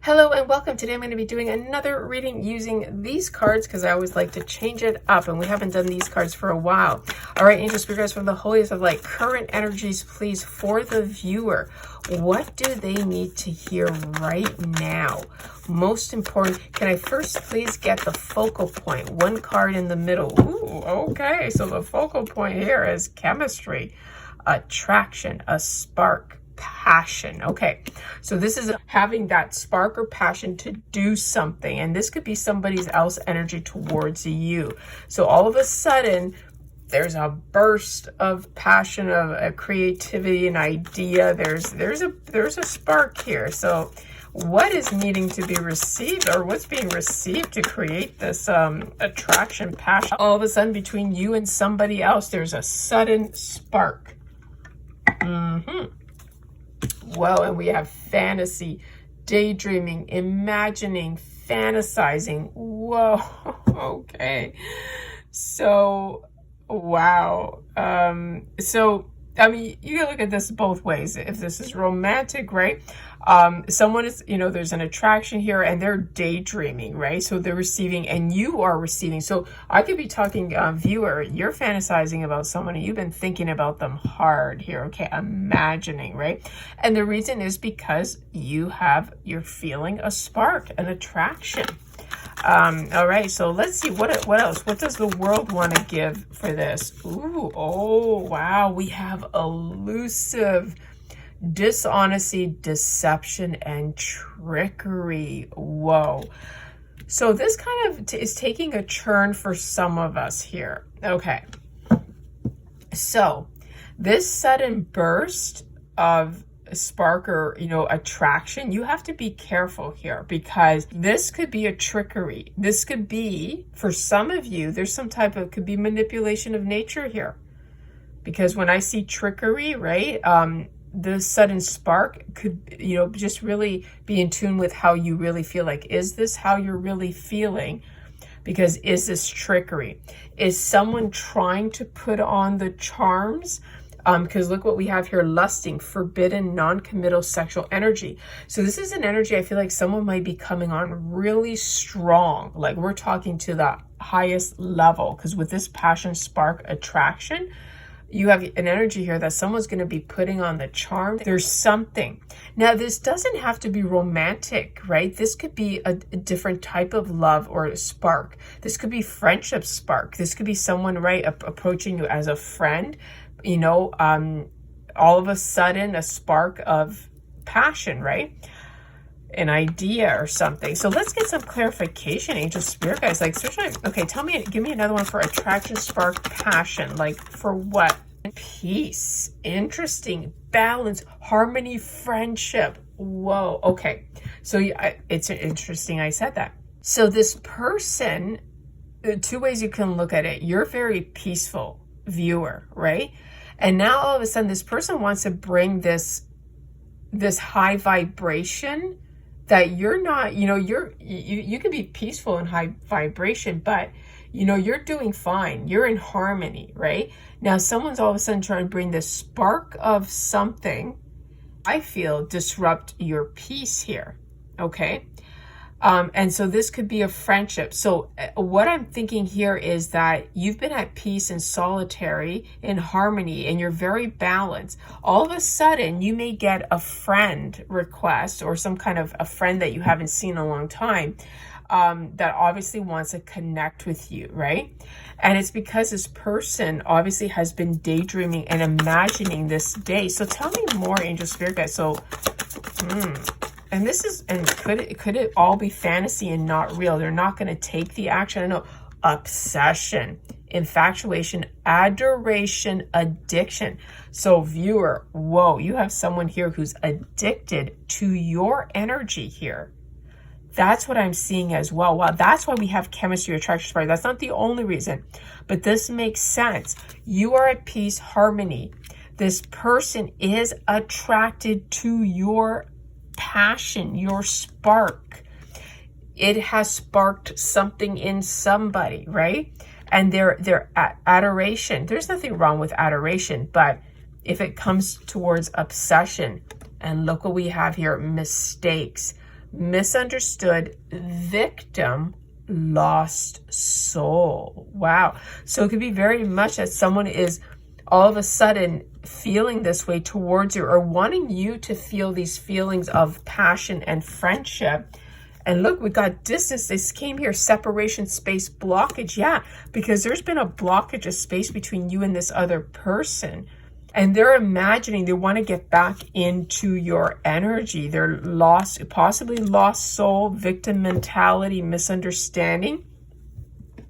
Hello and welcome. Today I'm going to be doing another reading using these cards because I always like to change it up, and we haven't done these cards for a while. All right, angel spirits from the holiest of light, current energies, please, for the viewer. What do they need to hear right now? Most important, can I first please get the focal point? One card in the middle. Ooh, okay, so the focal point here is chemistry, attraction, a spark, passion. Okay, so this is having that spark or passion to do something, and this could be somebody else energy towards you. So all of a sudden there's a burst of passion, of a creativity, an idea. There's a spark here. So what is needing to be received, or what's being received to create this attraction, passion? All of a sudden between you and somebody else, there's a sudden spark. Well, and we have fantasy, daydreaming, imagining, fantasizing. Whoa, okay. So, wow. So, I mean, you can look at this both ways. If this is romantic, right? Someone is, there's an attraction here and they're daydreaming, right? So they're receiving and you are receiving. So I could be talking, viewer, you're fantasizing about someone and you've been thinking about them hard here, okay? Imagining, right? And the reason is because you're feeling a spark, an attraction. All right, so let's see what else. What does the world want to give for this? Ooh, oh, wow. We have elusive, dishonesty, deception, and trickery. Whoa. So this kind of is taking a turn for some of us here. Okay. So this sudden burst of spark or attraction, you have to be careful here, because this could be a trickery. This could be, for some of you, there's some type of, could be manipulation of nature here, because when I see trickery, right, the sudden spark could just really be in tune with how you really feel. Like, is this how you're really feeling? Because is this trickery? Is someone trying to put on the charms? Because look what we have here: lusting, forbidden, non-committal sexual energy. So this is an energy I feel like someone might be coming on really strong. Like, we're talking to the highest level, because with this passion, spark, attraction, you have an energy here that someone's going to be putting on the charm. There's something. Now, this doesn't have to be romantic, right? This could be a different type of love or a spark. This could be friendship spark. This could be someone, right, approaching you as a friend. All of a sudden a spark of passion, right? An idea or something. So let's get some clarification, angel spirit guys. Like, okay, give me another one for attraction, spark, passion. Like, for what? Peace, interesting, balance, harmony, friendship. Whoa, okay. So it's interesting I said that. So this person, two ways you can look at it. You're very peaceful, viewer, right? And now all of a sudden this person wants to bring this high vibration that you're not, you can be peaceful and high vibration, but you're doing fine. You're in harmony, right? Now someone's all of a sudden trying to bring this spark of something, I feel, disrupt your peace here. Okay. And so this could be a friendship. So what I'm thinking here is that you've been at peace and solitary, in harmony, and you're very balanced. All of a sudden, you may get a friend request, or some kind of a friend that you haven't seen in a long time, that obviously wants to connect with you, right? And it's because this person obviously has been daydreaming and imagining this day. So tell me more, angel spirit guys. So, and this is, and could it all be fantasy and not real? They're not going to take the action. I know. Obsession, infatuation, adoration, addiction. So viewer, whoa, you have someone here who's addicted to your energy here. That's what I'm seeing as well. Wow, that's why we have chemistry, attraction, spark. That's not the only reason, but this makes sense. You are at peace, harmony. This person is attracted to your passion, your spark. It has sparked something in somebody, right? And their adoration, there's nothing wrong with adoration, but if it comes towards obsession, and look what we have here: mistakes, misunderstood, victim, lost soul. Wow. So it could be very much that someone is all of a sudden feeling this way towards you, or wanting you to feel these feelings of passion and friendship. And look, we got distance. This came here, separation, space, blockage. Yeah, because there's been a blockage of space between you and this other person. And they're imagining they want to get back into your energy. They're lost, possibly lost soul, victim mentality, misunderstanding.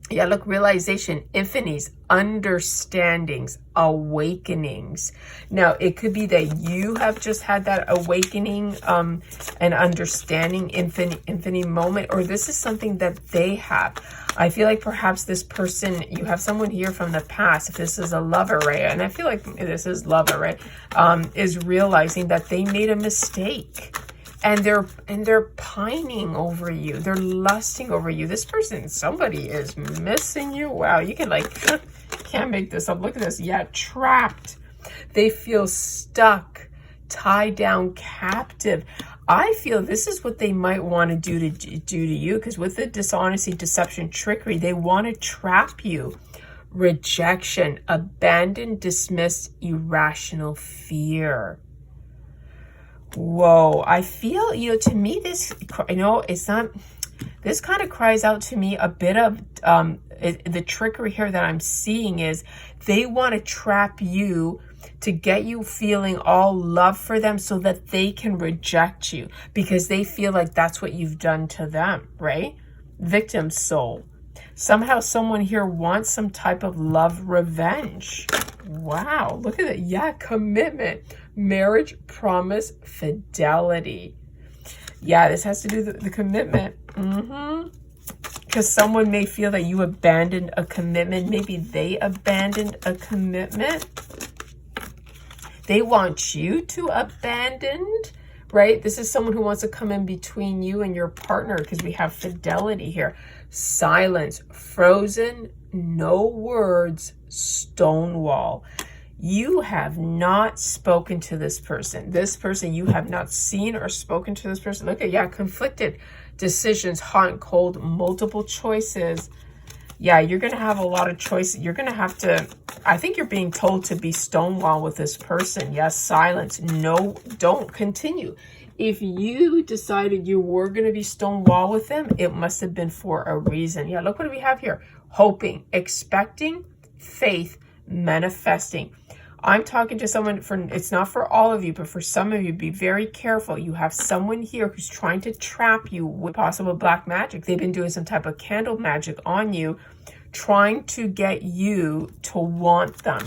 Yeah, look, realization, infinities, understandings, awakenings. Now, it could be that you have just had that awakening and understanding, infinite moment, or this is something that they have. I feel like perhaps this person, you have someone here from the past, if this is a lover, right? And I feel like this is lover, right? Is realizing that they made a mistake. And they're pining over you. They're lusting over you. This person, somebody is missing you. Wow, you can like, can't make this up. Look at this. Yeah, trapped. They feel stuck, tied down, captive. I feel this is what they might want to do to you, because with the dishonesty, deception, trickery, they want to trap you. Rejection, abandon, dismiss, irrational fear. Whoa, I feel, to me, this, it's not, this kind of cries out to me a bit of, the trickery here that I'm seeing is they want to trap you to get you feeling all love for them so that they can reject you, because they feel like that's what you've done to them, right? Victim soul. Somehow someone here wants some type of love revenge. Wow, look at it. Yeah, commitment, marriage, promise, fidelity. Yeah, this has to do with the commitment. Because someone may feel that you abandoned a commitment. Maybe they abandoned a commitment. They want you to abandon, right? This is someone who wants to come in between you and your partner, because we have fidelity here. Silence, frozen, no words, stonewall. You have not spoken to this person. This person, you have not seen or spoken to this person. Look at, yeah, conflicted decisions, hot and cold, multiple choices. Yeah, you're going to have a lot of choices. You're going to have to, I think you're being told to be stonewall with this person. Yes, silence. No, don't continue. If you decided you were going to be stonewall with them, it must have been for a reason. Yeah, look what we have here. Hoping, expecting, faith, manifesting. I'm talking to someone, it's not for all of you, but for some of you, be very careful. You have someone here who's trying to trap you with possible black magic. They've been doing some type of candle magic on you, trying to get you to want them.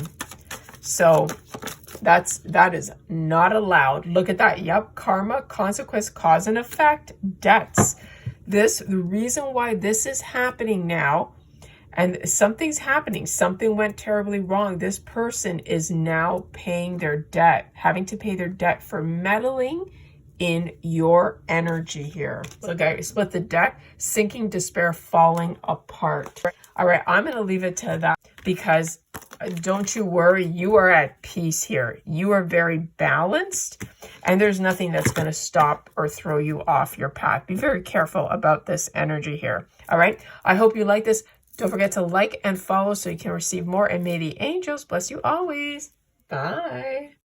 So that is not allowed. Look at that. Yep. Karma, consequence, cause and effect, debts. The reason why this is happening now, and something's happening, something went terribly wrong. This person is now paying their debt, having to pay their debt for meddling in your energy here. So guys, split the deck, sinking, despair, falling apart. All right, I'm going to leave it to that, because don't you worry, you are at peace here. You are very balanced, and there's nothing that's going to stop or throw you off your path. Be very careful about this energy here. All right, I hope you like this. Don't forget to like and follow so you can receive more, and may the angels bless you always. Bye.